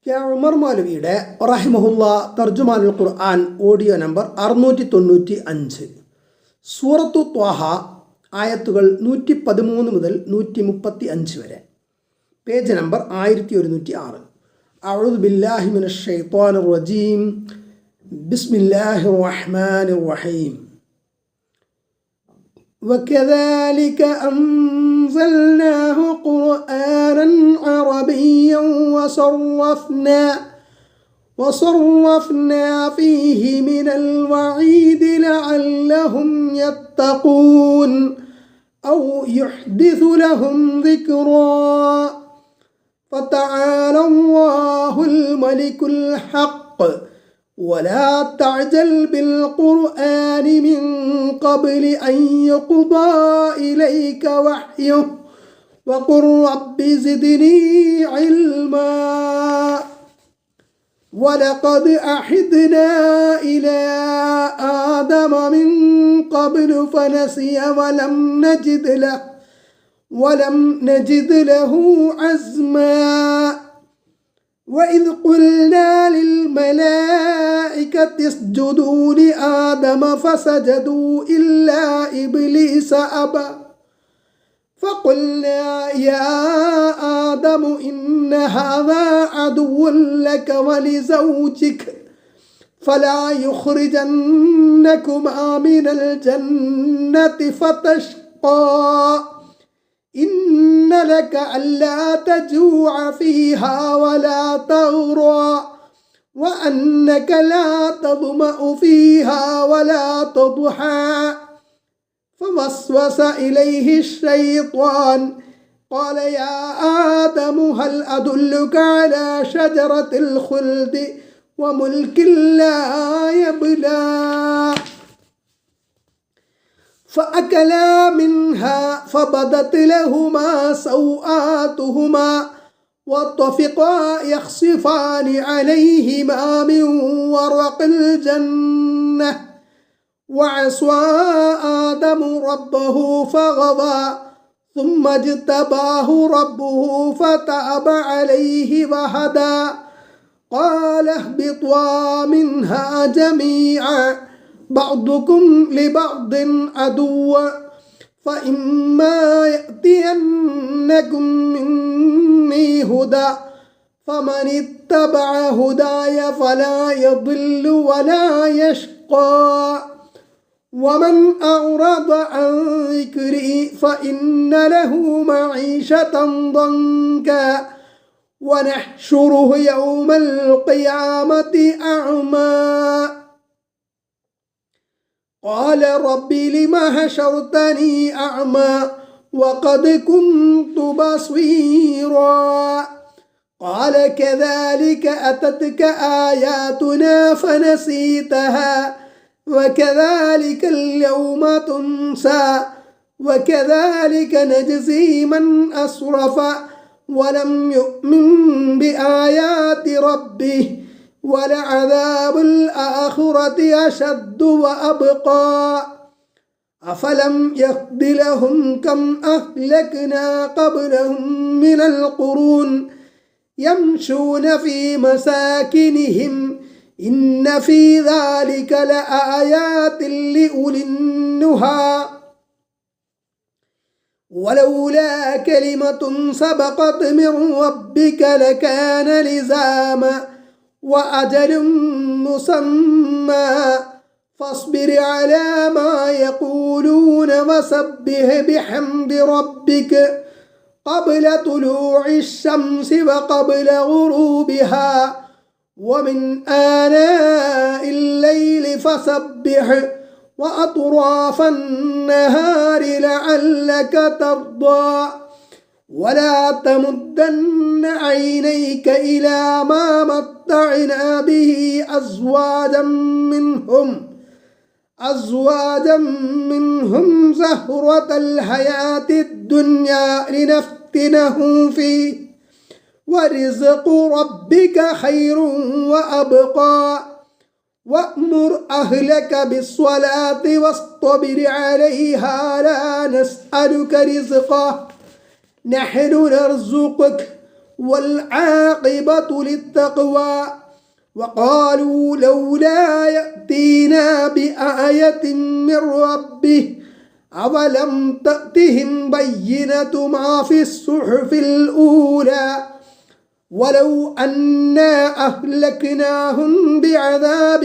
K Umar മൗലവിയുടെ റഹിമഹുല്ല തർജുമാനുൽ ഖുർആൻ audio number 695. സൂറത്തു ത്വാഹ ആയത്തുകൾ 113 മുതൽ 135 വരെ. Page number 1106. അഊദു ബില്ലാഹി മിനശ് ശൈത്വാനിർ റജീം. ബിസ്മില്ലാഹിർ റഹ്മാനിർ റഹീം. وكذلك أنزلناه قرآنا عربيا وصرفنا فيه من الوعيد لعلهم يتقون أو يحدث لهم ذكرا فتعالى الله الملك الحق ولا تعجل بالقرآن من قبل أن يقضى إليك وحيه وقل رب زدني علما ولقد عهدنا إلى آدم من قبل فنسي ولم نجد له عزما وإذ قلنا للملائكة اسجدوا لآدم فسجدوا إلا إبليس أبى فقلنا يا آدم إن هذا عدو لك ولزوجك فلا يخرجنكما من الجنة فتشقى إن لك ألا تجوع فيها ولا تغرى وأنك لا تظمأ فيها ولا تضحى فوسوس إليه الشيطان قال يا آدم هل أدلك على شجرة الخلد وملك لا يبلى فأكلا منها فبدت لهما سوآتهما وطفقا يخصفان عليهما من ورق الجنة وعصى آدم ربه فغوى ثم اجتباه ربه فتاب عليه وهدى قال اهبطا منها جميعا بعضكم لبعض عدو فإما يأتينكم مني هدى فمن اتبع هداي فلا يضل ولا يشقى ومن أعرض عن ذكري فإن له معيشة ضنكا ونحشره يوم القيامة أعمى قال رب لم حشرتني أعمى وقد كنت بصيرا قال كذلك أتتك آياتنا فنسيتها وكذلك اليوم تنسى وكذلك نجزي من أسرف ولم يؤمن بآيات ربه ولعذاب الآخرة أشد وأبقى أفلم يهد لهم كم أهلكنا قبلهم من القرون يمشون في مساكنهم إن في ذلك لآيات لأولي النهى ولولا كلمة سبقت من ربك لكان لزاما وأجل مسمى فاصبر على ما يقولون وسبح بحمد ربك قبل طلوع الشمس وقبل غروبها ومن آناء الليل فسبح وأطراف النهار لعلك ترضى ولا تمدن عينيك إلى ما متعنا به أزواجا منهم زهرة الحياة الدنيا لنفتنهم فيه ورزق ربك خير وأبقى وأمر أهلك بالصلاة واصطبر عليها لا نسألك رزقا نحن نرزقك والعاقبة للتقوى وقالوا لولا يأتينا بآية من ربه أولم تأتهم بينة ما في الصحف الأولى ولو أنا أهلكناهم بعذاب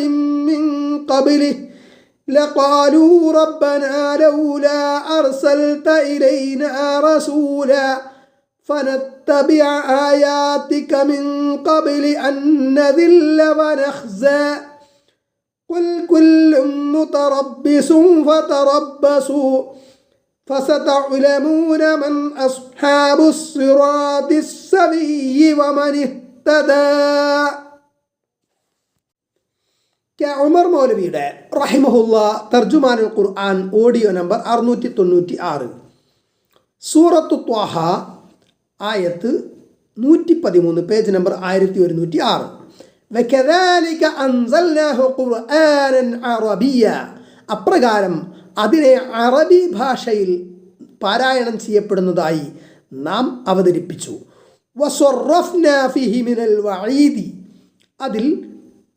من قبله لقالوا ربنا لولا أرسلت إلينا رسولا فنتبع آياتك من قبل أن نذل ونخزى قل كل متربص فتربصوا فستعلمون من أصحاب الصراط السوي ومن اهتدى. ഉമർ മൗലവിയുടെ റഹിമഹുല്ല തർജുമാനുൽ ഖുർആൻ ഓഡിയോ നമ്പർ 696. സൂറത്തു ത്വാഹ ആയത്ത് 113, പേജ് നമ്പർ 1106. വകദാലിക അൻസൽനാഹു ഖുർആനൻ അറബിയ്യ, അപ്രകാരം അതിനെ അറബി ഭാഷയിൽ പാരായണം ചെയ്യപ്പെടുന്നതായി നാം അവതരിപ്പിച്ചു. വസറഫ്നാ ഫീഹി മിനൽ വഈദി, അതിൽ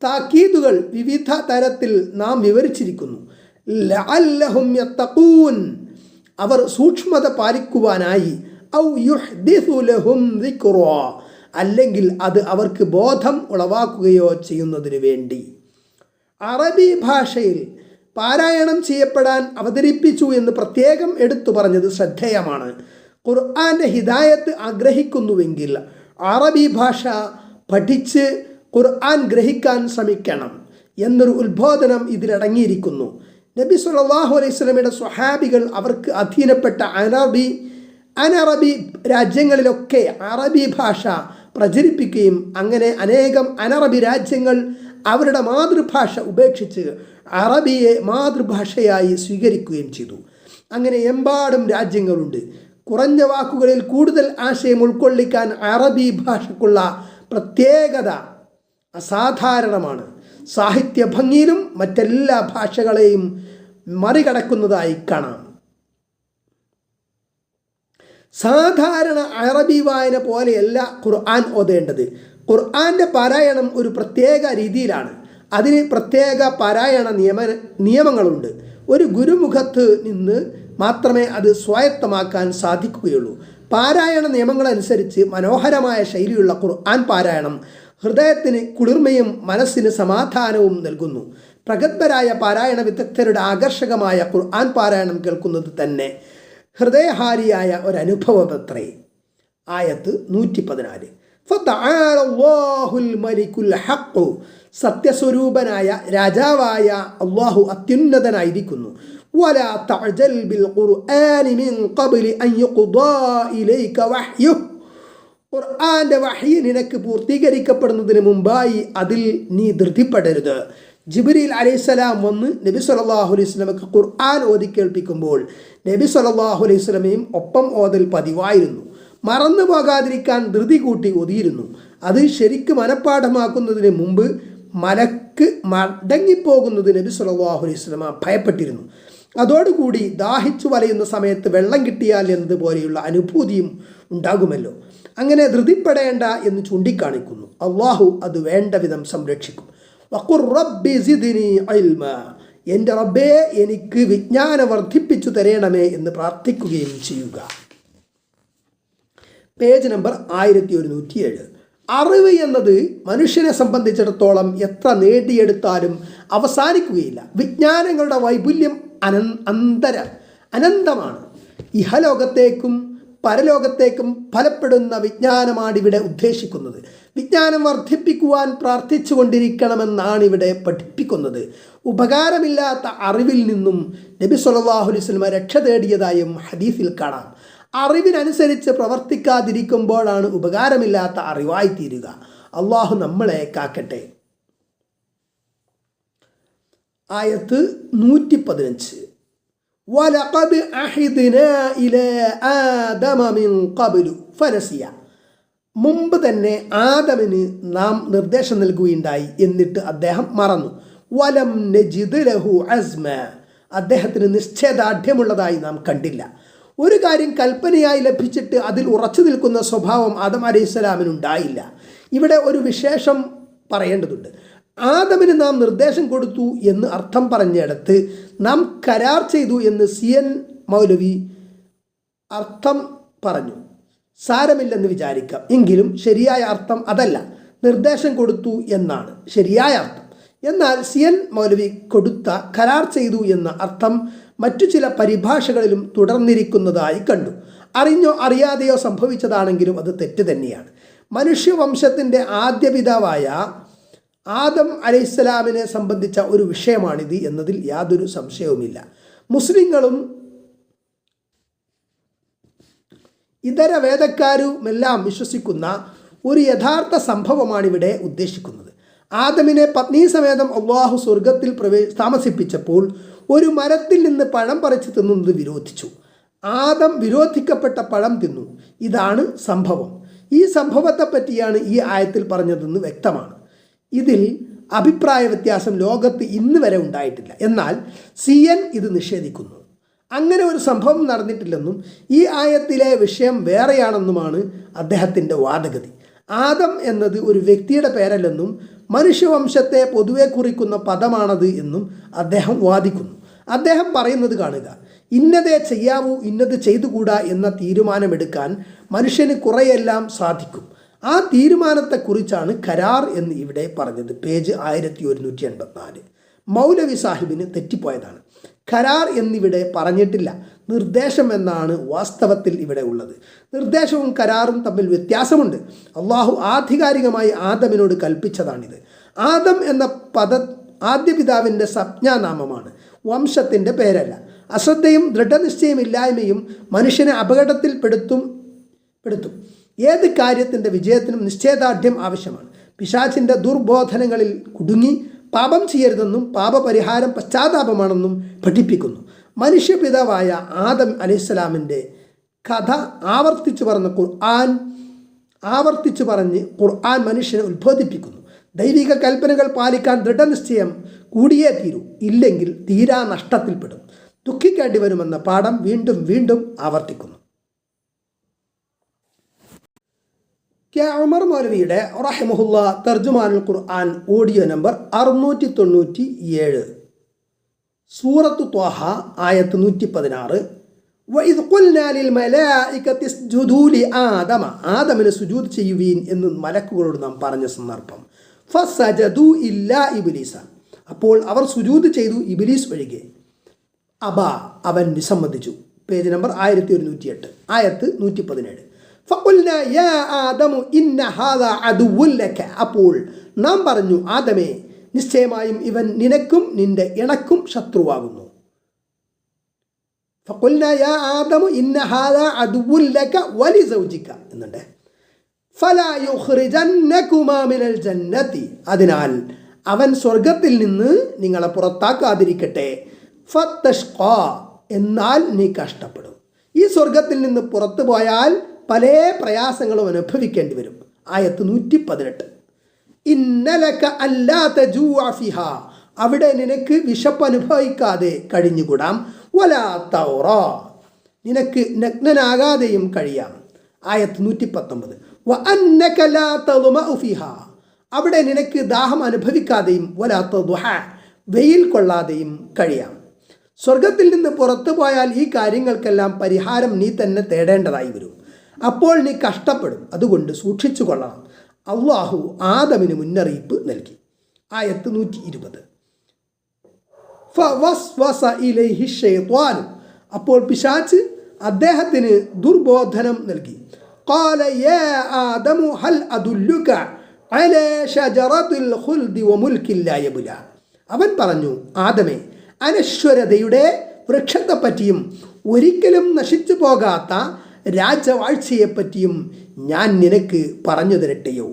താക്കീതുകൾ വിവിധ തരത്തിൽ നാം വിവരിച്ചിരിക്കുന്നു. ലഅല്ലഹും യത്തഖൂൻ, അവർ സൂക്ഷ്മത പാലിക്കുവാനായി. ഔ യുഹ്ദിസു ലഹും ദിക്റാ, അല്ലെങ്കിൽ അത് അവർക്ക് ബോധം ഉളവാക്കുകയോ ചെയ്യുന്നതിന് വേണ്ടി. അറബി ഭാഷയിൽ പാരായണം ചെയ്യപ്പെടാൻ അവതരിപ്പിച്ചു എന്ന് പ്രത്യേകം എടുത്തു പറഞ്ഞത് ശ്രദ്ധേയമാണ്. ഖുർആൻ്റെ ഹിദായത്ത് ആഗ്രഹിക്കുന്നുവെങ്കിൽ അറബി ഭാഷ പഠിച്ച് ഖുർആൻ ഗ്രഹിക്കാൻ ശ്രമിക്കണം എന്നൊരു ഉത്ബോധനം ഇതിലടങ്ങിയിരിക്കുന്നു. നബി സല്ലല്ലാഹു അലൈഹി വസല്ലമയുടെ സ്വഹാബികൾ അവർക്ക് അധീനപ്പെട്ട അനറബി രാജ്യങ്ങളിലൊക്കെ അറബി ഭാഷ പ്രചരിപ്പിക്കുകയും അങ്ങനെ അനേകം അനറബി രാജ്യങ്ങൾ അവരുടെ മാതൃഭാഷ ഉപേക്ഷിച്ച് അറബിയെ മാതൃഭാഷയായി സ്വീകരിക്കുകയും ചെയ്തു. അങ്ങനെ എമ്പാടും രാജ്യങ്ങളുണ്ട്. കുറഞ്ഞ വാക്കുകളിൽ കൂടുതൽ ആശയം ഉൾക്കൊള്ളിക്കാൻ അറബി ഭാഷയ്ക്കുള്ള പ്രത്യേകത അസാധാരണമാണ്. സാഹിത്യ ഭംഗിയിലും മറ്റെല്ലാ ഭാഷകളെയും മറികടക്കുന്നതായി കാണാം. സാധാരണ അറബി വായന പോലെയല്ല ഖുർആൻ ഓതേണ്ടത്. ഖുർആൻ്റെ പാരായണം ഒരു പ്രത്യേക രീതിയിലാണ്. അതിന് പ്രത്യേക പാരായണ നിയമങ്ങളുണ്ട്. ഒരു ഗുരുമുഖത്ത് നിന്ന് മാത്രമേ അത് സ്വായത്തമാക്കാൻ സാധിക്കുകയുള്ളൂ. പാരായണ നിയമങ്ങളനുസരിച്ച് മനോഹരമായ ശൈലിയുള്ള ഖുർആൻ പാരായണം ഹൃദയത്തിന് കുളിർമയും മനസ്സിന് സമാധാനവും നൽകുന്നു. പ്രഗത്ഭരായ പാരായണ വിദഗ്ധരുടെ ആകർഷകമായ ഖുർആൻ പാരായണം കേൾക്കുന്നത് തന്നെ ഹൃദയഹാരിയായ ഒരനുഭവമത്രേ. ആയത്ത് 114. ഫതആലല്ലാഹുൽ മലിക്കുൽ ഹഖ്, സത്യസ്വരൂപനായ രാജാവായ അല്ലാഹു അത്യുന്നതനായിരിക്കുന്നു. വലാ തഅജൽ ബിൽ ഖുർആനി മിൻ ഖബ്ലി അൻ യുഖ്ദാ ഇലൈക വഹ്യുഹ്, ഖുർആന്റെ വഹ്യ് നിനക്ക് പൂർത്തീകരിക്കപ്പെടുന്നതിന് മുമ്പായി അതിൽ നീ ധൃതിപ്പെടരുത്. ജിബ്രീൽ അലൈഹിസ്സലാം വന്ന് നബി സല്ലല്ലാഹു അലൈഹി വസല്ലമക്ക് ഖുർആൻ ഓതി കേൾപ്പിക്കുമ്പോൾ നബി സല്ലല്ലാഹു അലൈഹി വസല്ലമയും ഒപ്പം ഓതൽ പതിവായിരുന്നു. മറന്നു പോകാതിരിക്കാൻ ധൃതി കൂട്ടി ഓതിയിരുന്നു. അത് ശരിക്ക് മനഃപ്പാഠമാക്കുന്നതിന് മുമ്പ് മലക്ക് മടങ്ങിപ്പോകുന്നത് നബി സല്ലല്ലാഹു അലൈഹി വസല്ലമ ഭയപ്പെട്ടിരുന്നു. അതോടുകൂടി ദാഹിച്ചു വലയുന്ന സമയത്ത് വെള്ളം കിട്ടിയാൽ എന്നതുപോലെയുള്ള അനുഭൂതിയും ഉണ്ടാകുമല്ലോ. അങ്ങനെ ധൃതിപ്പെടേണ്ട എന്ന് ചൂണ്ടിക്കാണിക്കുന്നു. അള്ളാഹു അത് വേണ്ട വിധം സംരക്ഷിക്കും. വഖുർ റബ്ബി സിദ്നി ഇൽമ, എൻ്റെ റബ്ബേ എനിക്ക് വിജ്ഞാനം വർദ്ധിപ്പിച്ചു തരണമേ എന്ന് പ്രാർത്ഥിക്കുകയും ചെയ്യുക. Page number 1107. അറിവ് എന്നത് മനുഷ്യനെ സംബന്ധിച്ചിടത്തോളം എത്ര നേടിയെടുത്താലും അവസാനിക്കുകയില്ല. വിജ്ഞാനങ്ങളുടെ വൈപുല്യം അനന്തമാണ്. ഇഹലോകത്തേക്കും പരലോകത്തേക്കും ഫലപ്പെടുന്ന വിജ്ഞാനമാണ് ഇവിടെ ഉദ്ദേശിക്കുന്നത്. വിജ്ഞാനം വർദ്ധിപ്പിക്കുവാൻ പ്രാർത്ഥിച്ചു കൊണ്ടിരിക്കണമെന്നാണ് ഇവിടെ പഠിപ്പിക്കുന്നത്. ഉപകാരമില്ലാത്ത അറിവിൽ നിന്നും നബി സല്ലല്ലാഹു അലൈഹി വസല്ലം രക്ഷ തേടിയതായും ഹദീസിൽ കാണാം. അറിവിനനുസരിച്ച് പ്രവർത്തിക്കാതിരിക്കുമ്പോഴാണ് ഉപകാരമില്ലാത്ത അറിവായി തീരുക. അള്ളാഹു നമ്മളെ കാക്കട്ടെ. ആയത്ത് 115. വലഖദ് അഹിദ്നാ ഇലാ ആദമ മിൻ ഖബ്ലു ഫനസിയ, മുമ്പ് തന്നെ ആദമിന് നാം നിർദ്ദേശം നൽകുകയുണ്ടായി, എന്നിട്ട് അദ്ദേഹം മറന്നു. വലം നജിദ് ലഹു അസ്മ, അദ്ദേഹത്തിന് നിശ്ചയദാർഢ്യമുള്ളതായി നാം കണ്ടില്ല. ഒരു കാര്യം കൽപ്പനയായി ലഭിച്ചിട്ട് അതിൽ ഉറച്ചു നിൽക്കുന്ന സ്വഭാവം ആദം അലൈഹിസ്സലാമിനുണ്ടായില്ല. ഇവിടെ ഒരു വിശേഷം പറയേണ്ടതുണ്ട്. ആദമിന് നാം നിർദ്ദേശം കൊടുത്തു എന്ന് അർത്ഥം പറഞ്ഞിടത്ത് നാം കരാർ ചെയ്തു എന്ന് CN മൗലവി അർത്ഥം പറഞ്ഞു. സാരമില്ലെന്ന് വിചാരിക്കാം, എങ്കിലും ശരിയായ അർത്ഥം അതല്ല. നിർദ്ദേശം കൊടുത്തു എന്നാണ് ശരിയായ അർത്ഥം. എന്നാൽ CN മൗലവി കൊടുത്ത കരാർ ചെയ്തു എന്ന അർത്ഥം മറ്റു ചില പരിഭാഷകളിലും തുടർന്നിരിക്കുന്നതായി കണ്ടു. അറിഞ്ഞോ അറിയാതെയോ സംഭവിച്ചതാണെങ്കിലും അത് തെറ്റ് തന്നെയാണ്. മനുഷ്യവംശത്തിൻ്റെ ആദ്യ പിതാവായ ആദം അലൈഹിസ്സലാമിനെ സംബന്ധിച്ച ഒരു വിഷയമാണിത് എന്നതിൽ യാതൊരു സംശയവുമില്ല. മുസ്ലിങ്ങളും ഇതര വേദക്കാരുമെല്ലാം വിശ്വസിക്കുന്ന ഒരു യഥാർത്ഥ സംഭവമാണിവിടെ ഉദ്ദേശിക്കുന്നത്. ആദമിനെ പത്നീസമേതം അള്ളാഹു സ്വർഗത്തിൽ താമസിപ്പിച്ചപ്പോൾ ഒരു മരത്തിൽ നിന്ന് പഴം പറിച്ച് തിന്നുന്നത് വിരോധിച്ചു. ആദം വിരോധിക്കപ്പെട്ട പഴം തിന്നു. ഇതാണ് സംഭവം. ഈ സംഭവത്തെ പറ്റിയാണ് ഈ ആയത്തിൽ പറഞ്ഞതെന്ന് വ്യക്തമാണ്. ഇതിൽ അഭിപ്രായ വ്യത്യാസം ലോകത്ത് ഇന്ന് വരെ ഉണ്ടായിട്ടില്ല. എന്നാൽ CN ഇത് നിഷേധിക്കുന്നു. അങ്ങനെ ഒരു സംഭവം നടന്നിട്ടില്ലെന്നും ഈ ആയത്തിലെ വിഷയം വേറെയാണെന്നുമാണ് അദ്ദേഹത്തിൻ്റെ വാദഗതി. ആദം എന്നത് ഒരു വ്യക്തിയുടെ പേരല്ലെന്നും മനുഷ്യവംശത്തെ പൊതുവെ കുറിക്കുന്ന പദമാണത് എന്നും അദ്ദേഹം വാദിക്കുന്നു. അദ്ദേഹം പറയുന്നത് കാണുക, ഇന്നതേ ചെയ്യാവൂ ഇന്നത് ചെയ്തുകൂടാ എന്ന തീരുമാനമെടുക്കാൻ മനുഷ്യന് കുറെയെല്ലാം സാധിക്കും. ആ തീരുമാനത്തെക്കുറിച്ചാണ് കരാർ എന്ന് ഇവിടെ പറഞ്ഞത്. പേജ് 1184. മൗലവി സാഹിബിന് തെറ്റിപ്പോയതാണ്. കരാർ എന്നിവിടെ പറഞ്ഞിട്ടില്ല, നിർദ്ദേശം എന്നാണ് വാസ്തവത്തിൽ ഇവിടെ ഉള്ളത്. നിർദ്ദേശവും കരാറും തമ്മിൽ വ്യത്യാസമുണ്ട്. അള്ളാഹു ആധികാരികമായി ആദമിനോട് കൽപ്പിച്ചതാണിത്. ആദം എന്ന ആദ്യ പിതാവിൻ്റെ സംജ്ഞാനാമമാണ്, വംശത്തിൻ്റെ പേരല്ല. അശ്രദ്ധയും ദൃഢനിശ്ചയമില്ലായ്മയും മനുഷ്യനെ അപകടത്തിൽപ്പെടുത്തും. ഏത് കാര്യത്തിൻ്റെ വിജയത്തിനും നിശ്ചയദാർഢ്യം ആവശ്യമാണ്. പിശാചിൻ്റെ ദുർബോധനങ്ങളിൽ കുടുങ്ങി പാപം ചെയ്യരുതെന്നും പാപപരിഹാരം പശ്ചാത്താപമാണെന്നും പഠിപ്പിക്കുന്നു. മനുഷ്യപിതാവായ ആദം അലൈഹിസ്സലാമിൻ്റെ കഥ ആവർത്തിച്ചു പറഞ്ഞ് ഖുർആൻ മനുഷ്യനെ ഉത്ബോധിപ്പിക്കുന്നു. ദൈവിക കൽപ്പനകൾ പാലിക്കാൻ ദൃഢനിശ്ചയം കൂടിയേ തീരൂ, ഇല്ലെങ്കിൽ തീരാ നഷ്ടത്തിൽപ്പെടും, ദുഃഖിക്കേണ്ടി വരുമെന്ന പാഠം വീണ്ടും വീണ്ടും ആവർത്തിക്കുന്നു. ഉമർ മൗലവിയുടെ റഹിമഹുല്ലാ തർജുമാനുൽ ഖുർആൻ ഓഡിയോ നമ്പർ 697, സൂറത്തു ത്വാഹ ആയത്ത് 116. വഇദ് ഖുൽനാ ലിൽ മലായികതി ഇസ്ജുദൂ ലി ആദമ, ആദമിന് സുജൂദ് ചെയ്യുവീൻ എന്ന് മലക്കുകളോട് നാം പറഞ്ഞ സന്ദർഭം. ഫസജദൂ ഇല്ലാ ഇബ്ലീസ, അപ്പോൾ അവർ സുജൂദ് ചെയ്തു ഇബ്ലീസ് ഒഴികെ. അബാ, അവൻ വിസമ്മതിച്ചു. പേജ് നമ്പർ 1108, ആയത്ത് 117. ഫഖുൽനാ യാ ആദമു ഇന്ന ഹാദാ അദുവ്വുൻ ലക, അപ്പോൾ നാം പറഞ്ഞു, ആദമേ, നിശ്ചയമായും ഇവൻ നിനക്കും നിന്റെ ഇണക്കും ശത്രുവാകുന്നു. ഫഖുൽനാ യാ ആദമു ഇന്ന ഹാദാ അദുവ്വുൻ ലക വലി സൗജിക എന്നുണ്ട്. ഫലാ യുഖ്രിജന്നകുമാ മിനൽ ജന്നതി, അതിനാൽ അവൻ സ്വർഗത്തിൽ നിന്ന് നിങ്ങളെ പുറത്താക്കാതിരിക്കട്ടെ. ഫത്തഷ്ഖാ, എന്നാൽ നീ കഷ്ടപ്പെടും. ഈ സ്വർഗത്തിൽ നിന്ന് പുറത്തു പോയാൽ പല പ്രയാസങ്ങളും അനുഭവിക്കേണ്ടി വരും. ആയത്ത് 118. ഇന്നലക അല്ലാ തജൂഅ ഫിഹാ, അവിടെ നിനക്ക് വിശപ്പ് അനുഭവിക്കാതെ കഴിഞ്ഞുകൂടാം. വലാ തൗറാ, നിനക്ക് നഗ്നനാകാതെയും കഴിയാം. ആയത്ത് 119. വ അന്നക ലാ തളുമഉ ഫിഹാ, അവിടെ നിനക്ക് ദാഹം അനുഭവിക്കാതെയും വലാ തദ്ഹ, വെയിൽ കൊള്ളാതെയും കഴിയാം. സ്വർഗത്തിൽ നിന്ന് പുറത്തു പോയാൽ ഈ കാര്യങ്ങൾക്കെല്ലാം പരിഹാരം നീ തന്നെ തേടേണ്ടതായി വരും. അപ്പോൾ നീ കഷ്ടപ്പെടും, അതുകൊണ്ട് സൂക്ഷിച്ചു കൊള്ളണം. അള്ളാഹു ആദമിന് മുന്നറിയിപ്പ് നൽകി. ആയത്ത് 120. ഫവസ്വസ ഇലൈഹി ശൈത്വാൻ, അപ്പോൾ പിശാച് അദ്ദേഹത്തിന് ദുർബോധനം നൽകി. ഖാല യാ ആദമു ഹൽ അദുല്ലുക അലാ ഷജറത്തിൽ ഖുൽദി വമുൽകിൻ ലാ യബ്ല, അവൻ പറഞ്ഞു, ആദമേ, അനശ്വരതയുടെ വൃക്ഷത്തെപ്പറ്റിയും ഒരിക്കലും നശിച്ചു പോകാത്ത രാജവാഴ്ചയെപ്പറ്റിയും ഞാൻ നിനക്ക് പറഞ്ഞു തരട്ടെയോ.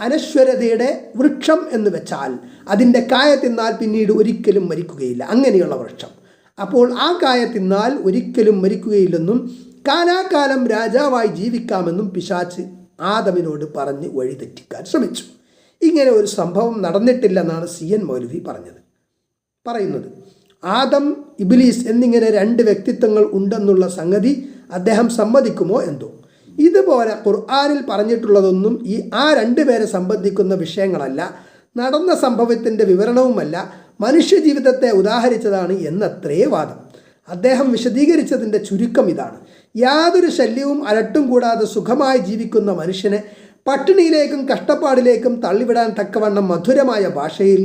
അനശ്വരതയുടെ വൃക്ഷം എന്ന് വെച്ചാൽ അതിൻ്റെ കായ തിന്നാൽ പിന്നീട് ഒരിക്കലും മരിക്കുകയില്ല, അങ്ങനെയുള്ള വൃക്ഷം. അപ്പോൾ ആ കായ തിന്നാൽ ഒരിക്കലും മരിക്കുകയില്ലെന്നും കാലാകാലം രാജാവായി ജീവിക്കാമെന്നും പിശാച് ആദമിനോട് പറഞ്ഞ് വഴിതെറ്റിക്കാൻ ശ്രമിച്ചു. ഇങ്ങനെ ഒരു സംഭവം നടന്നിട്ടില്ലെന്നാണ് CN മൗലവി പറയുന്നത്. ആദം, ഇബ്ലീസ് എന്നിങ്ങനെ രണ്ട് വ്യക്തിത്വങ്ങൾ ഉണ്ടെന്നുള്ള സംഗതി അദ്ദേഹം സമ്മതിക്കുമോ എന്തോ. ഇതുപോലെ ഖുർആനിൽ പറഞ്ഞിട്ടുള്ളതൊന്നും ആ രണ്ടുപേരെ സംബന്ധിക്കുന്ന വിഷയങ്ങളല്ല, നടന്ന സംഭവത്തിൻ്റെ വിവരണവുമല്ല, മനുഷ്യജീവിതത്തെ ഉദാഹരിച്ചതാണ് എന്നത്രേ വാദം. അദ്ദേഹം വിശദീകരിച്ചതിൻ്റെ ചുരുക്കം ഇതാണ്: യാതൊരു ശല്യവും അലട്ടും കൂടാതെ സുഖമായി ജീവിക്കുന്ന മനുഷ്യനെ പട്ടിണിയിലേക്കും കഷ്ടപ്പാടിലേക്കും തള്ളിവിടാൻ തക്കവണ്ണം മധുരമായ ഭാഷയിൽ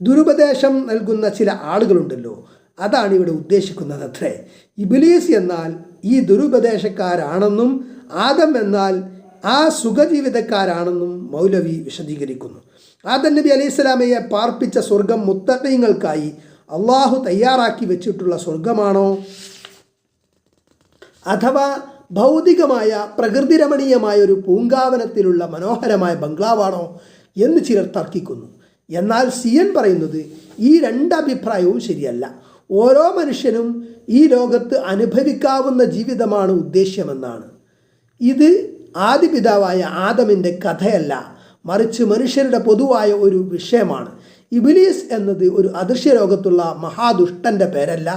ദുരുപദേശം നൽകുന്ന ചില ആളുകളുണ്ടല്ലോ, അതാണ് ഇവിടെ ഉദ്ദേശിക്കുന്നത് അത്രേ. ഇബ്ലീസ് എന്നാൽ ഈ ദുരുപദേശക്കാരാണെന്നും ആദം എന്നാൽ ആ സുഖജീവിതക്കാരാണെന്നും മൗലവി വിശദീകരിക്കുന്നു. ആദം നബി അലൈഹി സ്വലാമയെ പാർപ്പിച്ച സ്വർഗം മുത്തഖീങ്ങൾക്കായി അള്ളാഹു തയ്യാറാക്കി വെച്ചിട്ടുള്ള സ്വർഗമാണോ, അഥവാ ഭൗതികമായ പ്രകൃതിരമണീയമായ ഒരു പൂങ്കാവനത്തിലുള്ള മനോഹരമായ ബംഗ്ലാവാണോ എന്ന് ചിലർ തർക്കിക്കുന്നു. എന്നാൽ സിയൻ പറയുന്നത് ഈ രണ്ടഭിപ്രായവും ശരിയല്ല. ഓരോ മനുഷ്യനും ഈ ലോകത്ത് അനുഭവിക്കാവുന്ന ജീവിതമാണ് ഉദ്ദേശ്യമെന്നാണ്. ഇത് ആദിപിതാവായ ആദമിൻ്റെ കഥയല്ല, മറിച്ച് മനുഷ്യരുടെ പൊതുവായ ഒരു വിഷയമാണ്. ഇബ്ലീസ് എന്നത് ഒരു അദൃശ്യ ലോകത്തുള്ള മഹാദുഷ്ടൻ്റെ പേരല്ല,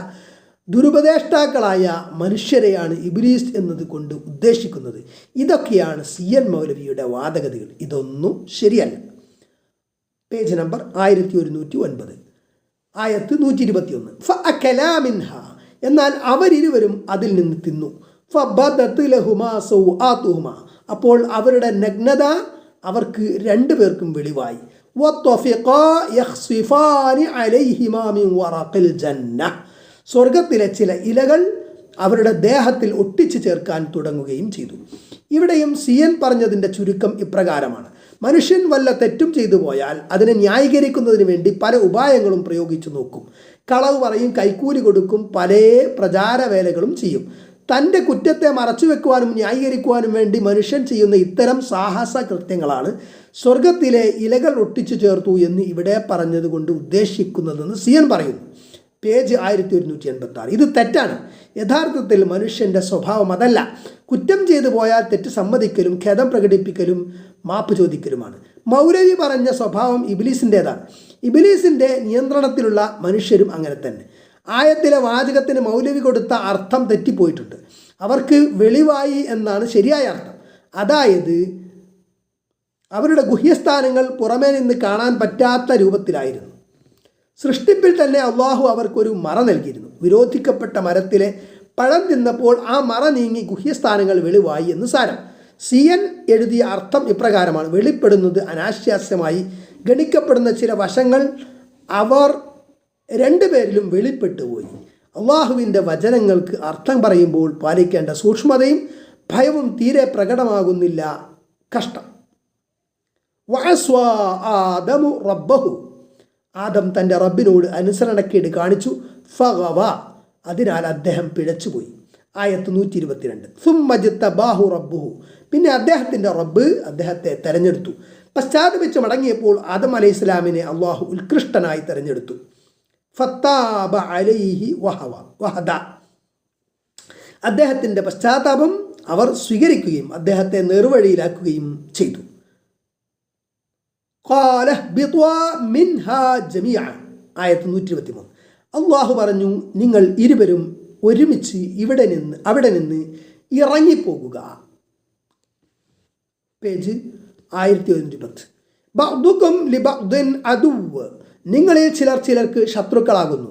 ദുരുപദേഷ്ടാക്കളായ മനുഷ്യരെയാണ് ഇബ്ലീസ് എന്നത് കൊണ്ട് ഉദ്ദേശിക്കുന്നത്. ഇതൊക്കെയാണ് സിയൻ മൗലവിയുടെ വാദഗതികൾ. ഇതൊന്നും ശരിയല്ല. പേജ് നമ്പർ 1109, ആയത്ത് 121. ഫഅകലാ മിൻഹ, എന്നാൽ അവരിരുവരും അതിൽ നിന്ന് തിന്നു. ഫബദത് ലഹുമാ സൗആതുഹുമാ, അപ്പോൾ അവരുടെ നഗ്നത അവർക്ക് രണ്ടുപേർക്കും വെളിവായി. വതഫിഖാ യഖ്സിഫാനി അലൈഹിമാ മിൻ വറഖിൽ ജന്ന, സ്വർഗത്തിലെ ചില ഇലകൾ അവരുടെ ദേഹത്തിൽ ഒട്ടിച്ചു ചേർക്കാൻ തുടങ്ങുകയും ചെയ്തു. ഇവിടെയും സിയൻ പറഞ്ഞതിൻ്റെ ചുരുക്കം ഇപ്രകാരമാണ്: മനുഷ്യൻ വല്ല തെറ്റും ചെയ്തു പോയാൽ അതിനെ ന്യായീകരിക്കുന്നതിന് വേണ്ടി പല ഉപായങ്ങളും പ്രയോഗിച്ചു നോക്കും. കളവ് പറയും, കൈക്കൂലി കൊടുക്കും, പല പ്രചാരവേലകളും ചെയ്യും. തൻ്റെ കുറ്റത്തെ മറച്ചു വെക്കുവാനും ന്യായീകരിക്കുവാനും വേണ്ടി മനുഷ്യൻ ചെയ്യുന്ന ഇത്തരം സാഹസ കൃത്യങ്ങളാണ് സ്വർഗത്തിലെ ഇലകൾ ഒട്ടിച്ചു ചേർത്തു എന്ന് ഇവിടെ പറഞ്ഞതുകൊണ്ട് ഉദ്ദേശിക്കുന്നതെന്ന് സിയൻ പറയുന്നു. പേജ് 1186. ഇത് തെറ്റാണ്. യഥാർത്ഥത്തിൽ മനുഷ്യൻ്റെ സ്വഭാവം അതല്ല. കുറ്റം ചെയ്തു പോയാൽ തെറ്റ് സമ്മതിക്കലും ഖേദം പ്രകടിപ്പിക്കലും മാപ്പ് ചോദിക്കലുമാണ്. മൗലവി പറഞ്ഞ സ്വഭാവം ഇബ്ലീസിൻ്റേതാണ്. ഇബ്ലീസിൻ്റെ നിയന്ത്രണത്തിലുള്ള മനുഷ്യരും അങ്ങനെ തന്നെ. ആയത്തിലെ വാചകത്തിന് മൗലവി കൊടുത്ത അർത്ഥം തെറ്റിപ്പോയിട്ടുണ്ട്. അവർക്ക് വെളിവായി എന്നാണ് ശരിയായ അർത്ഥം. അതായത് അവരുടെ ഗുഹ്യസ്ഥാനങ്ങൾ പുറമേ നിന്ന് കാണാൻ പറ്റാത്ത രൂപത്തിലായിരുന്നു. സൃഷ്ടിപ്പിൽ തന്നെ അള്ളാഹു അവർക്കൊരു മറ നൽകിയിരുന്നു. വിരോധിക്കപ്പെട്ട മരത്തിലെ പഴം തിന്നപ്പോൾ ആ മറ നീങ്ങി ഗുഹ്യസ്ഥാനങ്ങൾ വെളിവായി എന്ന് സാരം. സിയൻ എഴുതിയ അർത്ഥം ഇപ്രകാരമാണ്: വെളിപ്പെടുന്നത് അനാശാസ്യമായി ഗണിക്കപ്പെടുന്ന ചില വശങ്ങൾ അവർ രണ്ടുപേരിലും വെളിപ്പെട്ടുപോയി. അള്ളാഹുവിൻ്റെ വചനങ്ങൾക്ക് അർത്ഥം പറയുമ്പോൾ പാലിക്കേണ്ട സൂക്ഷ്മതയും ഭയവും തീരെ പ്രകടമാകുന്നില്ല. കഷ്ടം. വഅസ്വാ ആദമു റബ്ബഹു, ആദം തൻ്റെ റബ്ബിനോട് അനുസരണക്കേട് കാണിച്ചു. ഫഗവ, അതിനാൽ അദ്ദേഹം പിഴച്ചുപോയി. ആയത്ത് 122. സുമ്മജ്തബാഹു റബ്ബുഹു, പിന്നെ അദ്ദേഹത്തിൻ്റെ റബ്ബ് അദ്ദേഹത്തെ തെരഞ്ഞെടുത്തു. പശ്ചാത്തപിച്ച് മടങ്ങിയപ്പോൾ ആദം അലൈഹി ഇസ്ലാമിനെ അള്ളാഹു ഉത്കൃഷ്ടനായി തെരഞ്ഞെടുത്തു. ഫത്താബ അലൈഹി വഹദ, അദ്ദേഹത്തിൻ്റെ പശ്ചാത്താപം അവർ സ്വീകരിക്കുകയും അദ്ദേഹത്തെ നേർവഴിയിലാക്കുകയും ചെയ്തു. ആയത്ത് 123. അള്ളാഹു പറഞ്ഞു, നിങ്ങൾ ഇരുവരും ഒരുമിച്ച് അവിടെ നിന്ന് ഇറങ്ങിപ്പോകുക. പേജ് 1110. ബഅ്ദുകും ലിബഅ്ദിൻ അദുവ്വ്, നിങ്ങളിൽ ചിലർ ചിലർക്ക് ശത്രുക്കളാകുന്നു.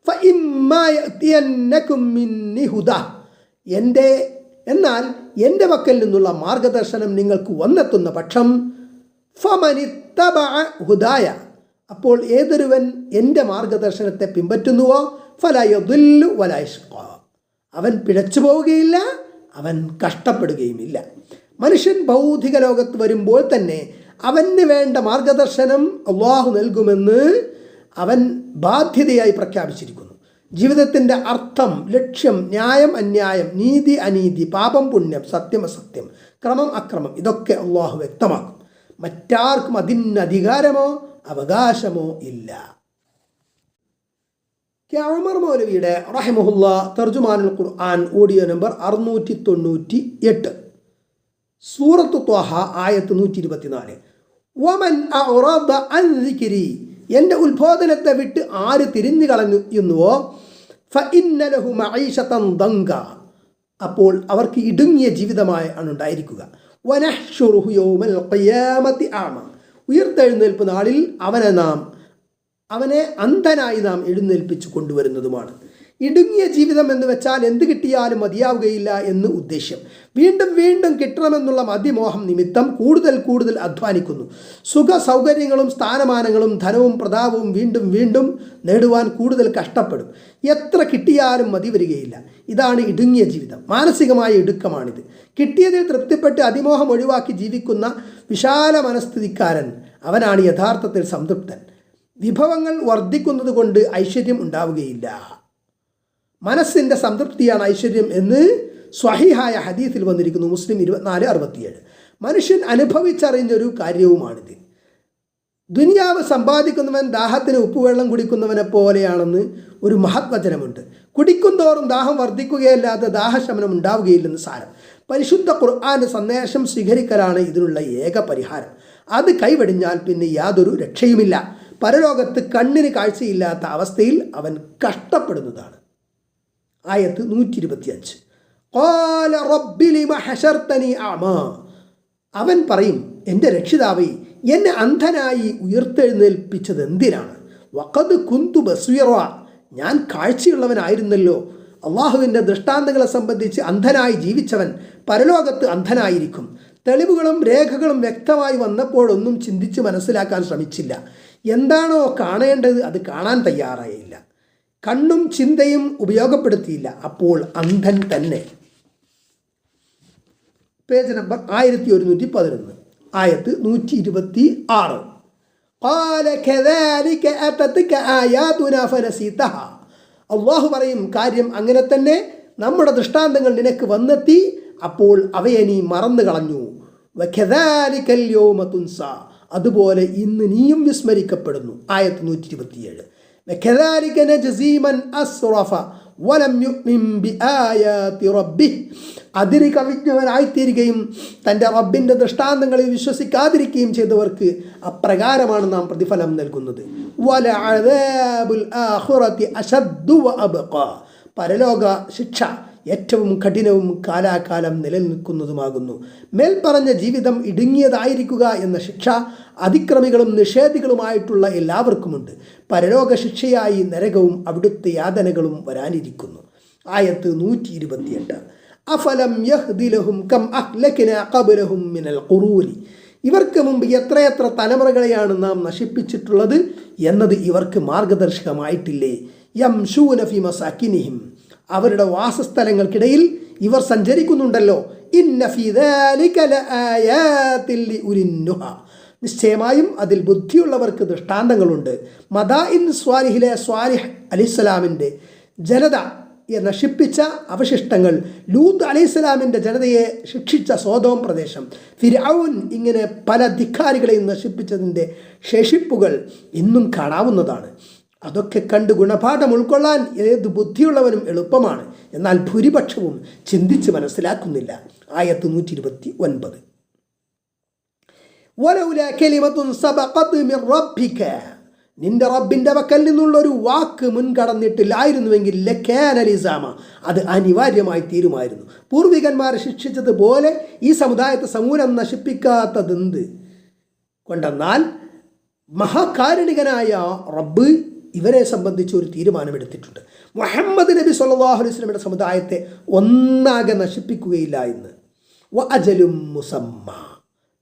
ഫഇമ്മാ യഅതിയന്നകും മിന്നി ഹുദാ, എന്നാൽ എൻ്റെ പക്കൽ നിന്നുള്ള മാർഗദർശനം നിങ്ങൾക്ക് വന്നെത്തുന്ന പക്ഷം ഫമനിത്തബഅ ഹുദായ, അപ്പോൾ ഏതൊരുവൻ എൻ്റെ മാർഗദർശനത്തെ പിൻപറ്റുന്നുവോ ഫലാ യദില്ലു വലാ യശ്ഖാ, അവൻ പിഴച്ചു പോവുകയില്ല, അവൻ കഷ്ടപ്പെടുകയുമില്ല. മനുഷ്യൻ ഭൗതിക ലോകത്ത് വരുമ്പോൾ തന്നെ അവന് വേണ്ട മാർഗദർശനം അള്ളാഹു നൽകുമെന്ന് അവൻ ബാധ്യതയായി പ്രഖ്യാപിച്ചിരിക്കുന്നു. ജീവിതത്തിൻ്റെ അർത്ഥം, ലക്ഷ്യം, ന്യായം അന്യായം, നീതി അനീതി, പാപം പുണ്യം, സത്യം അസത്യം, ക്രമം അക്രമം, ഇതൊക്കെ അള്ളാഹു വ്യക്തമാക്കും. മറ്റാർക്കും അതിന് അധികാരമോ അവകാശമോ ഇല്ല. ഉമർ മൗലവിയുടെ റഹിമഹുല്ലാ തർജുമാനുൽ ഖുർആൻ ഓഡിയോ നമ്പർ 698, സൂറത്തു ത്വാഹ ആയത്ത് 124. വമൻ അഅറദ അൻ ദിക്രി, എൻ്റെ ഉത്ബോധനത്തെ വിട്ട് ആര് തിരിഞ്ഞു കളയുന്നുവോ ഫഇന്ന ലഹു മഈശതൻ ദങ്ക, അപ്പോൾ അവർക്ക് ഇടുങ്ങിയ ജീവിതമാണ് ഉണ്ടായിരിക്കുക. വനഹ്ശുറുഹു യൗമൽ ഖിയാമത്തി അഅമ, ഉയർത്തെഴുന്നേൽപ്പ് നാളിൽ അവനെ അന്ധനായി നാം എഴുന്നേൽപ്പിച്ചു കൊണ്ടുവരുന്നതുമാണ്. ഇടുങ്ങിയ ജീവിതം എന്ന് വെച്ചാൽ എന്ത് കിട്ടിയാലും മതിയാവുകയില്ല എന്ന് ഉദ്ദേശ്യം. വീണ്ടും വീണ്ടും കിട്ടണമെന്നുള്ള മതിമോഹം നിമിത്തം കൂടുതൽ കൂടുതൽ അധ്വാനിക്കുന്നു. സുഖ സൗകര്യങ്ങളും സ്ഥാനമാനങ്ങളും ധനവും പ്രതാപവും വീണ്ടും വീണ്ടും നേടുവാൻ കൂടുതൽ കഷ്ടപ്പെടും. എത്ര കിട്ടിയാലും മതി വരികയില്ല. ഇതാണ് ഇടുങ്ങിയ ജീവിതം. മാനസികമായ ഇടുക്കമാണിത്. കിട്ടിയതിൽ തൃപ്തിപ്പെട്ട് അതിമോഹം ഒഴിവാക്കി ജീവിക്കുന്ന വിശാല മനസ്ഥിതിക്കാരൻ അവനാണ് യഥാർത്ഥത്തിൽ സംതൃപ്തൻ. വിഭവങ്ങൾ വർദ്ധിക്കുന്നത് കൊണ്ട് ഐശ്വര്യം ഉണ്ടാവുകയില്ല. മനസ്സിൻ്റെ സംതൃപ്തിയാണ് ഐശ്വര്യം എന്ന് സ്വഹീഹായ ഹദീസിൽ വന്നിരിക്കുന്നു. മുസ്ലിം 24:67. മനുഷ്യൻ അനുഭവിച്ചറിഞ്ഞൊരു കാര്യവുമാണിത്. ദുനിയാവ് സമ്പാദിക്കുന്നവൻ ദാഹത്തിന് ഉപ്പുവെള്ളം കുടിക്കുന്നവനെ പോലെയാണെന്ന് ഒരു മഹത്വചനമുണ്ട്. കുടിക്കുന്തോറും ദാഹം വർദ്ധിക്കുകയല്ലാതെ ദാഹശമനം ഉണ്ടാവുകയില്ലെന്ന് സാരം. പരിശുദ്ധ ഖുർആന്റെ സന്ദേശം സ്വീകരിക്കലാണ് ഇതിനുള്ള ഏക പരിഹാരം. അത് കൈവെടിഞ്ഞാൽ പിന്നെ യാതൊരു രക്ഷയുമില്ല. പരലോകത്ത് കണ്ണിന് കാഴ്ചയില്ലാത്ത അവസ്ഥയിൽ അവൻ കഷ്ടപ്പെടുന്നതാണ്. ആയത്ത് 125. ഖാല റബ്ബി ലിമ ഹശർതനി അഅമാ, അവൻ പറയും, എൻ്റെ രക്ഷിതാവേ, എന്നെ അന്ധനായി ഉയർത്തെഴുന്നേൽപ്പിച്ചത് എന്തിനാണ്? വഖദ് കുന്തു ബസ്വീറ, ഞാൻ കാഴ്ചയുള്ളവനായിരുന്നല്ലോ. അള്ളാഹുവിൻ്റെ ദൃഷ്ടാന്തങ്ങളെ സംബന്ധിച്ച് അന്ധനായി ജീവിച്ചവൻ പരലോകത്ത് അന്ധനായിരിക്കും. തെളിവുകളും രേഖകളും വ്യക്തമായി വന്നപ്പോഴൊന്നും ചിന്തിച്ച് മനസ്സിലാക്കാൻ ശ്രമിച്ചില്ല. എന്താണോ കാണേണ്ടത് അത് കാണാൻ തയ്യാറായില്ല. കണ്ണും ചിന്തയും ഉപയോഗപ്പെടുത്തിയില്ല. അപ്പോൾ അന്ധൻ തന്നെ. പേജ് നമ്പർ 1111, ആയത്ത് 126. അള്ളാഹു പറയും, കാര്യം അങ്ങനെ തന്നെ. നമ്മുടെ ദൃഷ്ടാന്തങ്ങൾ നിനക്ക് വന്നെത്തി, അപ്പോൾ അവയെ നീ മറന്നു കളഞ്ഞു. അതുപോലെ ഇന്ന് നീയും വിസ്മരിക്കപ്പെടുന്നു. ആയത്ത് 127. അതിരി കവിജ്ഞവനായിത്തീരുകയും തൻ്റെ റബ്ബിൻ്റെ ദൃഷ്ടാന്തങ്ങളിൽ വിശ്വസിക്കാതിരിക്കുകയും ചെയ്തവർക്ക് അപ്രകാരമാണ് നാം പ്രതിഫലം നൽകുന്നത്. പരലോക ശിക്ഷ ഏറ്റവും കഠിനവും കാലാകാലം നിലനിൽക്കുന്നതുമാകുന്നു. മേൽപ്പറഞ്ഞ ജീവിതം ഇടുങ്ങിയതായിരിക്കുക എന്ന ശിക്ഷ അതിക്രമികളും നിഷേധികളുമായിട്ടുള്ള എല്ലാവർക്കുമുണ്ട്. പരലോക ശിക്ഷയായി നരകവും അവിടുത്തെ യാതനകളും വരാനിരിക്കുന്നു. ആയത്ത് 128. അഫലം യഹ്ദിലഹും കം അഹ്ലക്നാ ഖബ്ലഹും മിനൽ ഖുറൂനി, ഇവർക്ക് മുമ്പ് എത്രയെത്ര തലമുറകളെയാണ് നാം നശിപ്പിച്ചിട്ടുള്ളത് എന്നത് ഇവർക്ക് മാർഗദർശകമായിട്ടില്ലേ? യംശൂന ഫി മസാകിനിഹിം, അവരുടെ വാസസ്ഥലങ്ങൾക്കിടയിൽ ഇവർ സഞ്ചരിക്കുന്നുണ്ടല്ലോ. ഇന്ന ഫീ ദാലിക ലആയാതിൻ ലിഉലിന്നുഹ, നിശ്ചയമായും അതിൽ ബുദ്ധിയുള്ളവർക്ക് ദൃഷ്ടാന്തങ്ങളുണ്ട്. മദാഇൻ സ്വാലിഹിലെ സ്വാലിഹ് അലൈഹിസ്സലാമിൻ്റെ ജനതയെ നശിപ്പിച്ച അവശിഷ്ടങ്ങൾ, ലൂത്ത് അലൈഹിസ്സലാമിൻ്റെ ജനതയെ ശിക്ഷിച്ച സോദോം പ്രദേശം, ഫിർഔൻ, ഇങ്ങനെ പല ധിക്കാരികളെയും നശിപ്പിച്ചതിൻ്റെ ശേഷിപ്പുകൾ ഇന്നും കാണാവുന്നതാണ്. അതൊക്കെ കണ്ട് ഗുണപാഠം ഉൾക്കൊള്ളാൻ ഏത് ബുദ്ധിയുള്ളവനും എളുപ്പമാണ്. എന്നാൽ ഭൂരിപക്ഷവും ചിന്തിച്ച് മനസ്സിലാക്കുന്നില്ല. ആയത്ത് 129. വലൗലാ കലിമത്തുൻ സബഖത് മിർ റബ്ബിക, നിന്റെ റബ്ബിൻ്റെ പക്കൽ നിന്നുള്ളൊരു വാക്ക് മുൻകടന്നിട്ടില്ലായിരുന്നുവെങ്കിൽ ലകാന ലിസാമ, അത് അനിവാര്യമായി തീരുമായിരുന്നു. പൂർവികന്മാരെ ശിക്ഷിച്ചതുപോലെ ഈ സമുദായത്തെ സമൂലം നശിപ്പിക്കാത്തതെന്ത് കൊണ്ടെന്നാൽ മഹാകാരുണികനായ റബ്ബ് ഇവരെ സംബന്ധിച്ച് ഒരു തീരുമാനമെടുത്തിട്ടുണ്ട്. മുഹമ്മദ് നബി സല്ലല്ലാഹു അലൈഹി വസല്ലമയുടെ സമുദായത്തെ ഒന്നാകെ നശിപ്പിക്കുകയില്ല എന്ന്. വഅജലും മുസമ്മ,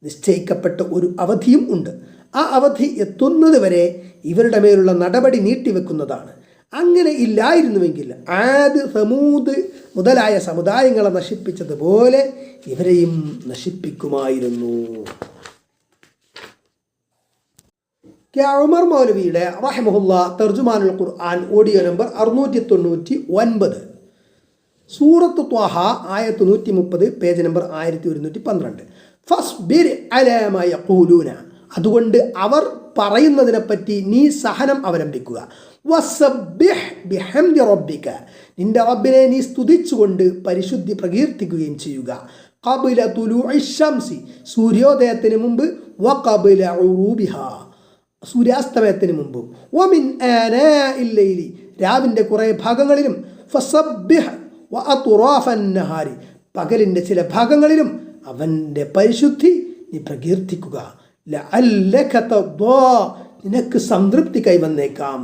നിശ്ചയിക്കപ്പെട്ട ഒരു അവധിയും ഉണ്ട്. ആ അവധി എത്തുന്നത് വരെ ഇവരുടെ മേലുള്ള നടപടി നീട്ടിവെക്കുന്നതാണ്. അങ്ങനെ ഇല്ലായിരുന്നുവെങ്കിൽ ആദ്, സമൂദ് മുതലായ സമുദായങ്ങളെ നശിപ്പിച്ചതുപോലെ ഇവരെയും നശിപ്പിക്കുമായിരുന്നു. ഉമർ മൗലവിയുടെ റഹിമഹുല്ലാ തർജുമാനുൽ ഖുർആൻ ഓഡിയോ നമ്പർ 699, സൂറത്ത് ത്വാഹ ആയത്ത് 130, പേജ് നമ്പർ 1112. ഫസ്ബിർ അലാ മാ യഖൂലൂന, അതുകൊണ്ട് അവർ പറയുന്നതിനെപ്പറ്റി നീ സഹനം അവലംബിക്കുക. വസബ്ബിഹ് ബിഹംദി റബ്ബിക, നിന്റെ റബ്ബിനെ നീ സ്തുതിച്ചുകൊണ്ട് പരിശുദ്ധി പ്രകീർത്തിക്കുകയും ചെയ്യുക. ഖബ്ല തുലൂഇ ശംസി, സൂര്യോദയത്തിന് മുമ്പ്, വഖബ്ല ഉറൂബിഹാ, സൂര്യാസ്തമയത്തിന് മുമ്പും, വമിൻ ആനാഇൽ ലൈലി, രാവിൻ്റെ കുറേ ഭാഗങ്ങളിലും, ഫസബ്ബിഹ് വഅത്റാഫൻ നഹാരി, പകലിൻ്റെ ചില ഭാഗങ്ങളിലും അവൻ്റെ പരിശുദ്ധി നീ പ്രകീർത്തിക്കുക. ലഅല്ലക തദ്ദാ, നിനക്ക് സംതൃപ്തി കൈവന്നേക്കാം.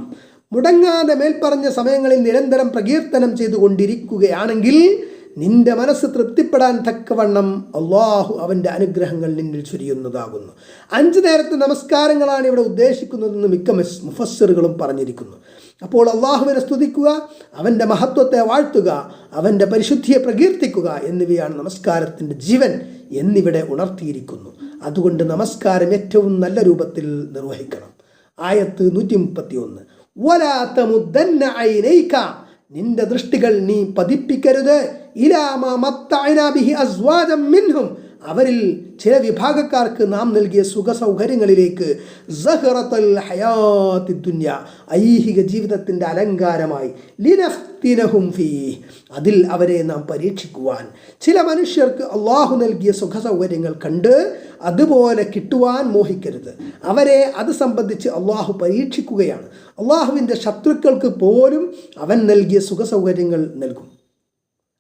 മുടങ്ങാതെ മേൽപ്പറഞ്ഞ സമയങ്ങളിൽ നിരന്തരം പ്രകീർത്തനം ചെയ്തുകൊണ്ടിരിക്കുകയാണെങ്കിൽ നിന്റെ മനസ്സ് തൃപ്തിപ്പെടാൻ തക്കവണ്ണം അള്ളാഹു അവൻ്റെ അനുഗ്രഹങ്ങൾ നിന്നിൽ ചൊരിയുന്നതാകുന്നു. 5 നേരത്തെ നമസ്കാരങ്ങളാണ് ഇവിടെ ഉദ്ദേശിക്കുന്നതെന്ന് മിക്ക മുഫസ്സിറുകളും പറഞ്ഞിരിക്കുന്നു. അപ്പോൾ അള്ളാഹുവിനെ സ്തുതിക്കുക, അവൻ്റെ മഹത്വത്തെ വാഴ്ത്തുക, അവൻ്റെ പരിശുദ്ധിയെ പ്രകീർത്തിക്കുക എന്നിവയാണ് നമസ്കാരത്തിൻ്റെ ജീവൻ എന്നിവിടെ ഉണർത്തിയിരിക്കുന്നു. അതുകൊണ്ട് നമസ്കാരം ഏറ്റവും നല്ല രൂപത്തിൽ നിർവഹിക്കണം. ആയത്ത് 131. വലാ തമുദ്ദന്ന ഐനൈക, നിന്റെ ദൃഷ്ടികൾ നീ പതിപ്പിക്കരുത്, ഇലാമാ മത്തഅനാ ബിഹി അസ്വാജം മിൻഹും, അവരിൽ ചില വിഭാഗക്കാർക്ക് നാം നൽകിയ സുഖ സൗകര്യങ്ങളിലേക്ക്, സഹറത്തുൽ ഹയാത്തി ദുനിയ, ഐഹിക ജീവിതത്തിൻ്റെ അലങ്കാരമായി, ലിനഫ്തിനഹും ഫീഹ്, അതിൽ അവരെ നാം പരീക്ഷിക്കുവാൻ. ചില മനുഷ്യർക്ക് അള്ളാഹു നൽകിയ സുഖ സൗകര്യങ്ങൾ കണ്ട് അതുപോലെ കിട്ടുവാൻ മോഹിക്കരുത്. അവരെ അത് സംബന്ധിച്ച് അള്ളാഹു പരീക്ഷിക്കുകയാണ്. അള്ളാഹുവിൻ്റെ ശത്രുക്കൾക്ക് പോലും അവൻ നൽകിയ സുഖ സൗകര്യങ്ങൾ നൽകും.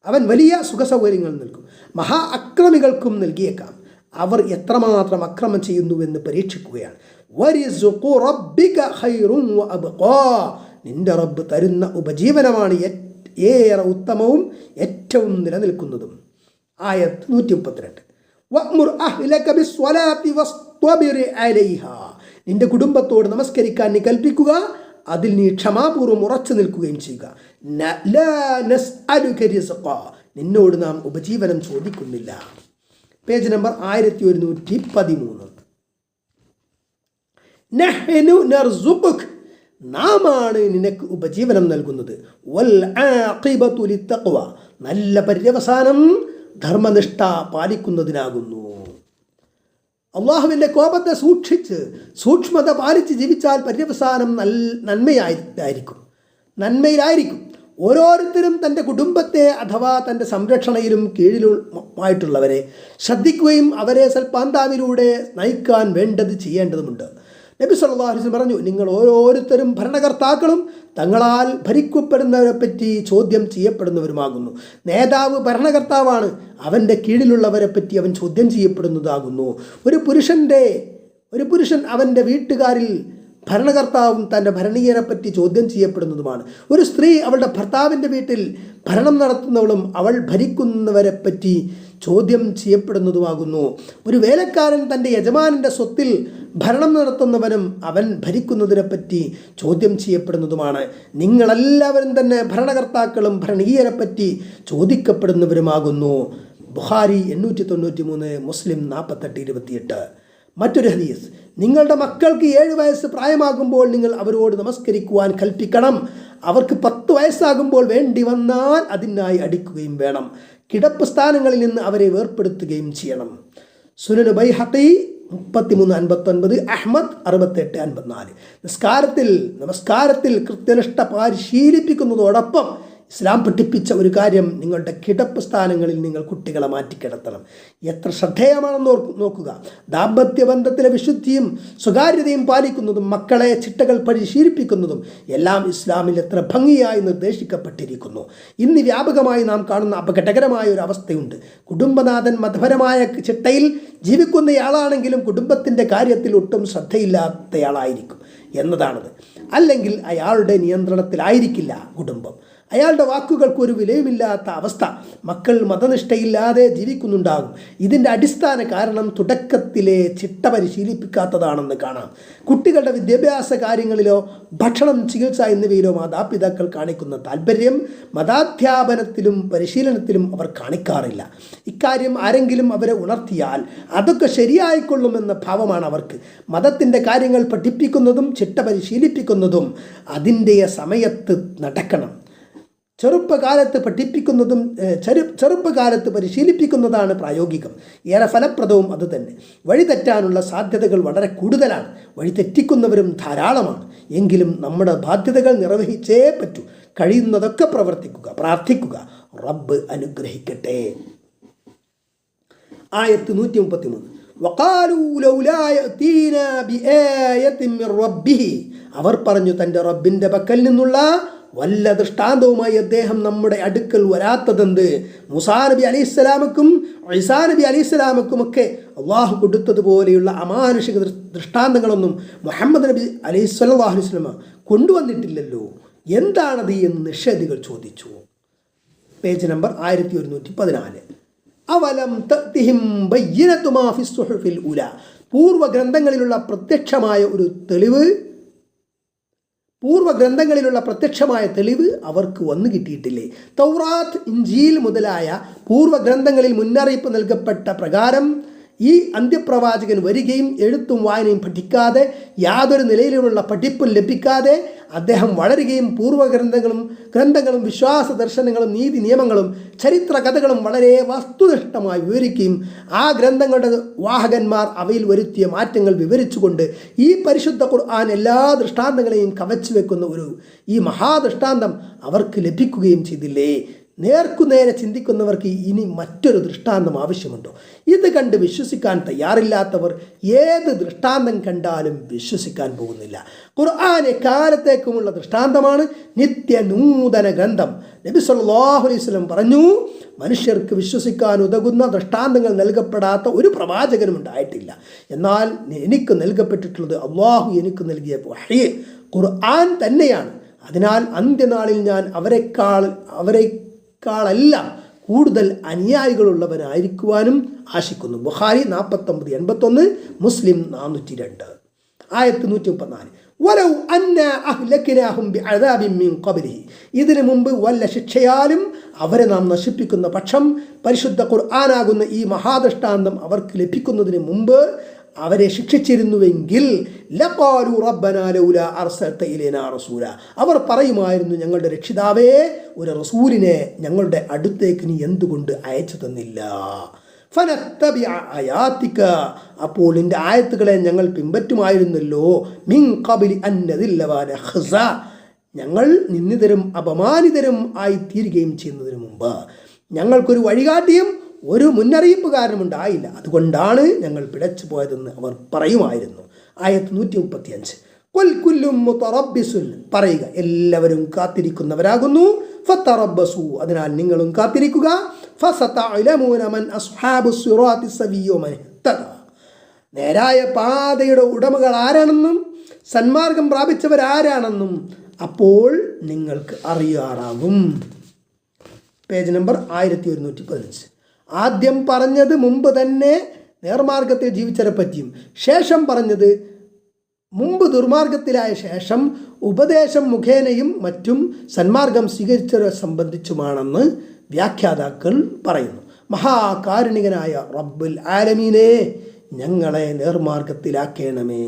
അവൻ വലിയ സുഖസൗകര്യങ്ങൾ നൽകും. മഹാ അക്രമികൾക്കും നൽകിയേക്കാം. അവർ എത്രമാത്രം അക്രമം ചെയ്യുന്നുവെന്ന് പരീക്ഷിക്കുകയാണ്. വരിസുഖു റബ്ബിക ഖൈറുൻ വഅബ്ഖാ, നിന്റെ റബ്ബ് തരുന്ന ഉപജീവനമാണ് ഏറെ ഉത്തമവും ഏറ്റവും നിലനിൽക്കുന്നതും. ആയത്ത് 132. വഅ്മുർ അഹ്ലക ബിസ്വലാത്തി വസ്തബിർ അലൈഹാ, നിന്റെ കുടുംബത്തോട് നമസ്കരിക്കാൻ നീ കൽപ്പിക്കുക, അതിൽ നീ ക്ഷമാപൂർവ്വം ഉറച്ചു നിൽക്കുകയും ചെയ്യുക. ലാ നസ്അലുക റിസ്ഖാ, നിന്നോട് നാം ഉപജീവനം ചോദിക്കുന്നില്ല. Page number 1113. നഹ്നു നർസുഖുക, നാമാണ് നിനക്ക് ഉപജീവനം നൽകുന്നത്. വൽ ആഖിബതു ലിത്തഖ്വ, നല്ല പര്യവസാനം ധർമ്മനിഷ്ഠ പാലിക്കുന്നതിനാകുന്നു. അള്ളാഹുവിൻ്റെ കോപത്തെ സൂക്ഷിച്ച് സൂക്ഷ്മത പാലിച്ച് ജീവിച്ചാൽ പര്യവസാനം നന്മയിലായിരിക്കും. ഓരോരുത്തരും തൻ്റെ കുടുംബത്തെ അഥവാ തൻ്റെ സംരക്ഷണയിലും കീഴിലുമായിട്ടുള്ളവരെ ശ്രദ്ധിക്കുകയും അവരെ സൽപാന്താവിലൂടെ നയിക്കാൻ വേണ്ടത് ചെയ്യേണ്ടതുമുണ്ട്. നബി സല്ലല്ലാഹു അലൈഹി വസല്ലം പറഞ്ഞു, നിങ്ങൾ ഓരോരുത്തരും ഭരണകർത്താക്കളും തങ്ങളാൽ ഭരിക്കപ്പെടുന്നവരെപ്പറ്റി ചോദ്യം ചെയ്യപ്പെടുന്നവരുമാകുന്നു. നേതാവ് ഭരണകർത്താവാണ്, അവൻ്റെ കീഴിലുള്ളവരെ പറ്റി അവൻ ചോദ്യം ചെയ്യപ്പെടുന്നതാകുന്നു. ഒരു പുരുഷൻ അവൻ്റെ വീട്ടുകാരിൽ ഭരണകർത്താവും തൻ്റെ ഭരണീയനെപ്പറ്റി ചോദ്യം ചെയ്യപ്പെടുന്നതുമാണ്. ഒരു സ്ത്രീ അവളുടെ ഭർത്താവിൻ്റെ വീട്ടിൽ ഭരണം നടത്തുന്നവളും അവൾ ഭരിക്കുന്നവരെ പറ്റി ചോദ്യം ചെയ്യപ്പെടുന്നതുമാകുന്നു. ഒരു വേലക്കാരൻ തൻ്റെ യജമാനൻ്റെ സ്വത്തിൽ ഭരണം നടത്തുന്നവനും അവൻ ഭരിക്കുന്നതിനെപ്പറ്റി ചോദ്യം ചെയ്യപ്പെടുന്നതുമാണ്. നിങ്ങളെല്ലാവരും തന്നെ ഭരണകർത്താക്കളും ഭരണീയരെപ്പറ്റി ചോദിക്കപ്പെടുന്നവരുമാകുന്നു. ബുഖാരി 893, മുസ്ലിം 4828. മറ്റൊരു ഹദീസ്, നിങ്ങളുടെ മക്കൾക്ക് 7 വയസ്സ് പ്രായമാകുമ്പോൾ നിങ്ങൾ അവരോട് നമസ്കരിക്കുവാൻ കൽപ്പിക്കണം. അവർക്ക് 10 വയസ്സാകുമ്പോൾ വേണ്ടി വന്നാൽ അതിനായി അടിക്കുകയും വേണം. കിടപ്പ് സ്ഥാനങ്ങളിൽ നിന്ന് അവരെ വേർപ്പെടുത്തുകയും ചെയ്യണം. സുനൻ ബൈഹഖി 3359, അഹ്മദ് 6854. നമസ്കാരത്തിൽ കൃത്യനിഷ്ഠ പരിശീലിപ്പിക്കുന്നതോടൊപ്പം ഇസ്ലാം പഠിപ്പിച്ച ഒരു കാര്യം, നിങ്ങളുടെ കിടപ്പ് സ്ഥാനങ്ങളിൽ നിങ്ങൾ കുട്ടികളെ മാറ്റിക്കിടത്തണം. എത്ര ശ്രദ്ധേയമാണെന്ന് നോക്കുക. ദാമ്പത്യ ബന്ധത്തിലെ വിശുദ്ധിയും സ്വകാര്യതയും പാലിക്കുന്നതും മക്കളെ ചിട്ടകൾ പരിശീലിപ്പിക്കുന്നതും എല്ലാം ഇസ്ലാമിൽ എത്ര ഭംഗിയായി നിർദ്ദേശിക്കപ്പെട്ടിരിക്കുന്നു. ഇന്ന് വ്യാപകമായി നാം കാണുന്ന അപകടകരമായ ഒരു അവസ്ഥയുണ്ട്. കുടുംബനാഥൻ മതപരമായ ചിട്ടയിൽ ജീവിക്കുന്നയാളാണെങ്കിലും കുടുംബത്തിൻ്റെ കാര്യത്തിൽ ഒട്ടും ശ്രദ്ധയില്ലാത്തയാളായിരിക്കും എന്നതാണത്. അല്ലെങ്കിൽ അയാളുടെ നിയന്ത്രണത്തിലായിരിക്കില്ല കുടുംബം. അയാളുടെ വാക്കുകൾക്ക് ഒരു വിലയുമില്ലാത്ത അവസ്ഥ. മക്കൾ മതനിഷ്ഠയില്ലാതെ ജീവിക്കുന്നുണ്ടാകും. ഇതിൻ്റെ അടിസ്ഥാന കാരണം തുടക്കത്തിലെ ചിട്ട പരിശീലിപ്പിക്കാത്തതാണെന്ന് കാണാം. കുട്ടികളുടെ വിദ്യാഭ്യാസ കാര്യങ്ങളിലോ ഭക്ഷണം, ചികിത്സ എന്നിവയിലോ മാതാപിതാക്കൾ കാണിക്കുന്ന താല്പര്യം മതാധ്യാപനത്തിലും പരിശീലനത്തിലും അവർ കാണിക്കാറില്ല. ഇക്കാര്യം ആരെങ്കിലും അവരെ ഉണർത്തിയാൽ അതൊക്കെ ശരിയായിക്കൊള്ളുമെന്ന ഭാവമാണ് അവർക്ക്. മതത്തിൻ്റെ കാര്യങ്ങൾ പഠിപ്പിക്കുന്നതും ചിട്ട പരിശീലിപ്പിക്കുന്നതും അതിൻ്റെ സമയത്ത് നടക്കണം. ചെറുപ്പകാലത്ത് പരിശീലിപ്പിക്കുന്നതാണ് പ്രായോഗികം. ഏറെ ഫലപ്രദവും അതുതന്നെ. വഴിതെറ്റാനുള്ള സാധ്യതകൾ വളരെ കൂടുതലാണ്. വഴിതെറ്റിക്കുന്നവരും ധാരാളമാണ്. എങ്കിലും നമ്മുടെ ബാധ്യതകൾ നിർവഹിച്ചേ പറ്റൂ. കഴിയുന്നതൊക്കെ പ്രവർത്തിക്കുക, പ്രാർത്ഥിക്കുക. റബ്ബ് അനുഗ്രഹിക്കട്ടെ. ആയത്ത് 133. വഖാലൂ ലൗലാ യഅതീനാ ബിആയത്തിൻ മിർ റബ്ബിഹി, അവർ പറഞ്ഞു തൻ്റെ റബ്ബിൻ്റെ പക്കൽ നിന്നുള്ള വല്ല ദൃഷ്ടാന്തവുമായി അദ്ദേഹം നമ്മുടെ അടുക്കൽ വരാത്തതെന്ത്? മൂസാ നബി അലൈഹിസ്സലാമക്കും ഈസാ നബി അലൈഹിസ്സലാമക്കുമൊക്കെ അള്ളാഹു കൊടുത്തതുപോലെയുള്ള അമാനുഷിക ദൃഷ്ടാന്തങ്ങളൊന്നും മുഹമ്മദ് നബി സ്വല്ലല്ലാഹു അലൈഹി വസല്ലം കൊണ്ടുവന്നിട്ടില്ലല്ലോ, എന്താണത് എന്ന് നിഷേധികൾ ചോദിച്ചു. Page number 1114. അവലം തഅ്തിഹിം ബയ്യിനതു മാ ഫി സുഹുഫിൽ ഉല. പൂർവ്വഗ്രന്ഥങ്ങളിലുള്ള പ്രത്യക്ഷമായ തെളിവ് അവർക്ക് വന്നു കിട്ടിയിട്ടില്ലേ? തൗറാത്ത്, ഇഞ്ചീൽ മുതലായ പൂർവ്വഗ്രന്ഥങ്ങളിൽ മുന്നറിയിപ്പ് നൽകപ്പെട്ട പ്രകാരം ഈ അന്ത്യപ്രവാചകൻ വരികയും എഴുത്തും വായനയും പഠിക്കാതെ യാതൊരു നിലയിലുമുള്ള പഠിപ്പും ലഭിക്കാതെ അദ്ദേഹം വളരുകയും ഗ്രന്ഥങ്ങളും വിശ്വാസ ദർശനങ്ങളും നീതി നിയമങ്ങളും ചരിത്ര കഥകളും വളരെ വസ്തുനിഷ്ഠമായി വിവരിക്കുകയും ആ ഗ്രന്ഥങ്ങളുടെ വാഹകന്മാർ അവയിൽ വരുത്തിയ മാറ്റങ്ങൾ വിവരിച്ചുകൊണ്ട് ഈ പരിശുദ്ധ ഖുർആൻ എല്ലാ ദൃഷ്ടാന്തങ്ങളെയും കവച്ചു വെക്കുന്ന ഈ മഹാദൃഷ്ടാന്തം അവർക്ക് ലഭിക്കുകയും ചെയ്തില്ലേ? നേർക്കുനേരെ ചിന്തിക്കുന്നവർക്ക് ഇനി മറ്റൊരു ദൃഷ്ടാന്തം ആവശ്യമുണ്ടോ? ഇത് കണ്ട് വിശ്വസിക്കാൻ തയ്യാറില്ലാത്തവർ ഏത് ദൃഷ്ടാന്തം കണ്ടാലും വിശ്വസിക്കാൻ പോകുന്നില്ല. ഖുർആൻ എക്കാലത്തേക്കുമുള്ള ദൃഷ്ടാന്തമാണ്, നിത്യനൂതന ഗ്രന്ഥം. നബി സല്ലല്ലാഹു അലൈഹി വസല്ലം പറഞ്ഞു, മനുഷ്യർക്ക് വിശ്വസിക്കാൻ ഉതകുന്ന ദൃഷ്ടാന്തങ്ങൾ നൽകപ്പെടാത്ത ഒരു പ്രവാചകനും ഉണ്ടായിട്ടില്ല. എന്നാൽ എനിക്ക് നൽകപ്പെട്ടിട്ടുള്ളത് അള്ളാഹു എനിക്ക് നൽകിയ വഹ്യ് ഖുർആൻ തന്നെയാണ്. അതിനാൽ അന്ത്യനാളിൽ ഞാൻ അവരെക്കാളെല്ലാം കൂടുതൽ അനുയായികളുള്ളവനായിരിക്കുവാനും ആശിക്കുന്നു. ബുഖാരി 4981, മുസ്ലിം 402. ആയത്ത് 134. വലൗ അന്നാ അഹ്ലക്നാഹും ബിഅദാബിൻ മിൻ ഖബ്ലിഹി. ഇതിനു മുമ്പ് വല്ല ശിക്ഷയാലും അവരെ നാം നശിപ്പിക്കുന്ന പക്ഷം പരിശുദ്ധ ഖുർആനാകുന്ന ഈ മഹാദൃഷ്ടാന്തം അവർക്ക് ലഭിക്കുന്നതിന് മുമ്പ് അവരെ ശിക്ഷിച്ചിരുന്നുവെങ്കിൽ ലഖാലു റബ്ബനാ ലൗലാ അർസൽത ഇലൈനാ റസൂല, അവർ പറയുമായിരുന്നു, ഞങ്ങളുടെ രക്ഷിതാവേ, ഒരു റസൂലിനെ ഞങ്ങളുടെ അടുത്തേക്ക് നീ എന്തുകൊണ്ട് അയച്ചു തന്നില്ല? ഫനത്തബിഅ ആയാതിക, അപ്പോൾ നിന്റെ ആയത്തുകളെ ഞങ്ങൾ പിൻപറ്റുമായിരുന്നല്ലോ. മിൻ ഖബ്ലി അൻ നദില്ല വനഖ്സ, ഞങ്ങൾ നിന്ദിതരും അപമാനിതരും ആയി തീരുകയും ചെയ്യുന്നതിന് മുമ്പ്. ഞങ്ങൾക്കൊരു വഴികാട്ടിയും ഒരു മുന്നറിയിപ്പുകാരനും ഉണ്ടായില്ല, അതുകൊണ്ടാണ് ഞങ്ങൾ പിഴച്ചു പോയതെന്ന് അവർ പറയുമായിരുന്നു. ആയത്ത് 135. ഖുൽ കുല്ലും മുതറബ്ബിസുൻ, പറയുക എല്ലാവരും കാത്തിരിക്കുന്നവരാകുന്നു. ഫതറബ്ബസു, അതിനാൽ നിങ്ങളും കാത്തിരിക്കുക. ഫസതഅലമൂന മൻ അസ്ഹാബുസ് സിറാത്തി സവിയ്യ മൻ ഇഹ്തദ, നേരായ പാതയുടെ ഉടമകൾ ആരാണെന്നും സന്മാർഗം പ്രാപിച്ചവരാരാണെന്നും അപ്പോൾ നിങ്ങൾക്ക് അറിയാറാകും. Page number 1115. ആദ്യം പറഞ്ഞത് മുമ്പ് തന്നെ നേർമാർഗത്തിൽ ജീവിച്ചവരെ പറ്റിയും, ശേഷം പറഞ്ഞത് മുമ്പ് ദുർമാർഗത്തിലായ ശേഷം ഉപദേശം മുഖേനയും മറ്റും സന്മാർഗം സ്വീകരിച്ചവരെ സംബന്ധിച്ചുമാണെന്ന് വ്യാഖ്യാതാക്കൾ പറയുന്നു. മഹാകാരുണികനായ റബ്ബുൽ ആലമീനെ, ഞങ്ങളെ നേർമാർഗത്തിലാക്കേണമേ.